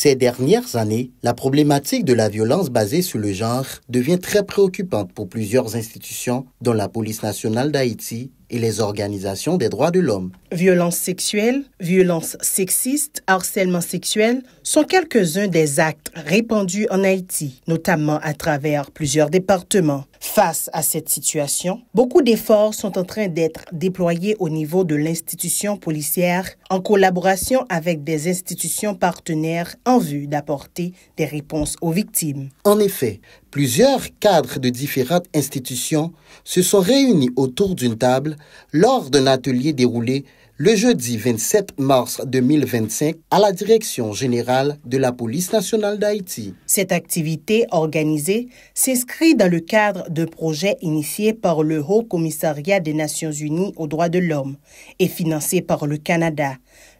Ces dernières années, la problématique de la violence basée sur le genre devient très préoccupante pour plusieurs institutions, dont la Police nationale d'Haïti et les organisations des droits de l'homme. Violences sexuelles, violences sexistes, harcèlement sexuel sont quelques-uns des actes répandus en Haïti, notamment à travers plusieurs départements. Face à cette situation, beaucoup d'efforts sont en train d'être déployés au niveau de l'institution policière en collaboration avec des institutions partenaires en vue d'apporter des réponses aux victimes. En effet, plusieurs cadres de différentes institutions se sont réunis autour d'une table lors d'un atelier déroulé le jeudi 27 mars 2025 à la Direction générale de la Police nationale d'Haïti. Cette activité organisée s'inscrit dans le cadre de projets initiés par le Haut Commissariat des Nations unies aux droits de l'homme et financé par le Canada,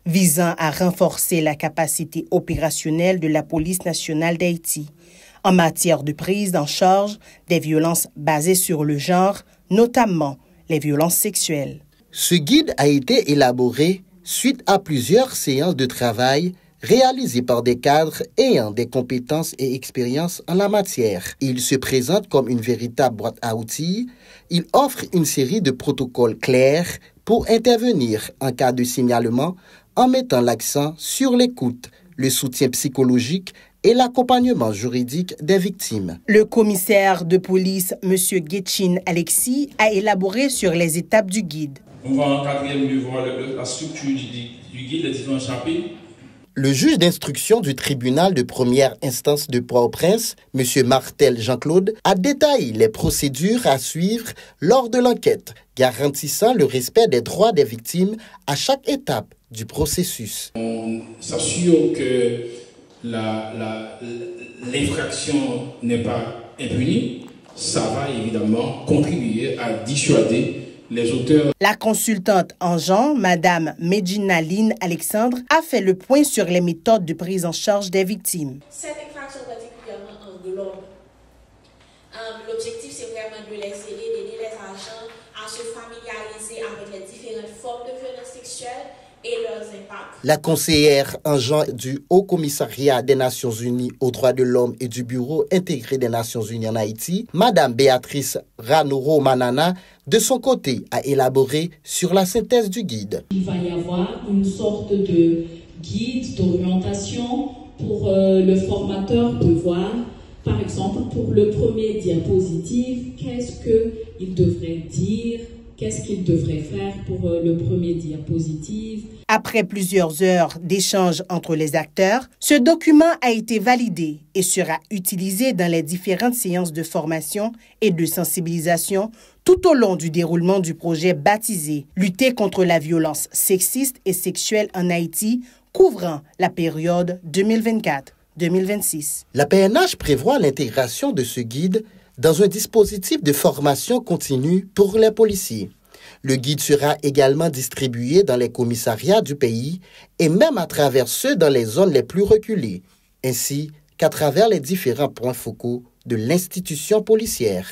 visant à renforcer la capacité opérationnelle de la Police nationale d'Haïti en matière de prise en charge des violences basées sur le genre, notamment les violences sexuelles. Ce guide a été élaboré suite à plusieurs séances de travail réalisées par des cadres ayant des compétences et expériences en la matière. Il se présente comme une véritable boîte à outils. Il offre une série de protocoles clairs pour intervenir en cas de signalement en mettant l'accent sur l'écoute, le soutien psychologique et l'accompagnement juridique des victimes. Le commissaire de police, M. Getchin Alexis, a élaboré sur les étapes du guide. On va en quatrième lieu voir la structure du guide, les différents chapitres. Le juge d'instruction du tribunal de première instance de Port-au-Prince, M. Martel Jean-Claude, a détaillé les procédures à suivre lors de l'enquête, garantissant le respect des droits des victimes à chaque étape du processus. On s'assure que l'infraction n'est pas impunie. Ça va évidemment contribuer à dissuader les auteurs. La consultante en genre, Mme Medjinaline Alexandre, a fait le point sur les méthodes de prise en charge des victimes. Cette infraction particulièrement englobe. L'objectif, c'est vraiment de les aider, d'aider les agents à se familiariser avec les différentes formes de violence sexuelle et leurs impacts. La conseillère en genre du Haut Commissariat des Nations unies aux droits de l'homme et du Bureau intégré des Nations unies en Haïti, Mme Béatrice Ranoro-Manana, de son côté, a élaboré sur la synthèse du guide. Il va y avoir une sorte de guide d'orientation pour le formateur de voir, par exemple, pour le premier diapositive, qu'est-ce qu'il devrait dire, qu'est-ce qu'il devrait faire pour le premier diapositive. Après plusieurs heures d'échanges entre les acteurs, ce document a été validé et sera utilisé dans les différentes séances de formation et de sensibilisation tout au long du déroulement du projet baptisé « Lutter contre la violence sexiste et sexuelle en Haïti » couvrant la période 2024-2026. La PNH prévoit l'intégration de ce guide dans un dispositif de formation continue pour les policiers. Le guide sera également distribué dans les commissariats du pays et même à travers ceux dans les zones les plus reculées, ainsi qu'à travers les différents points focaux de l'institution policière.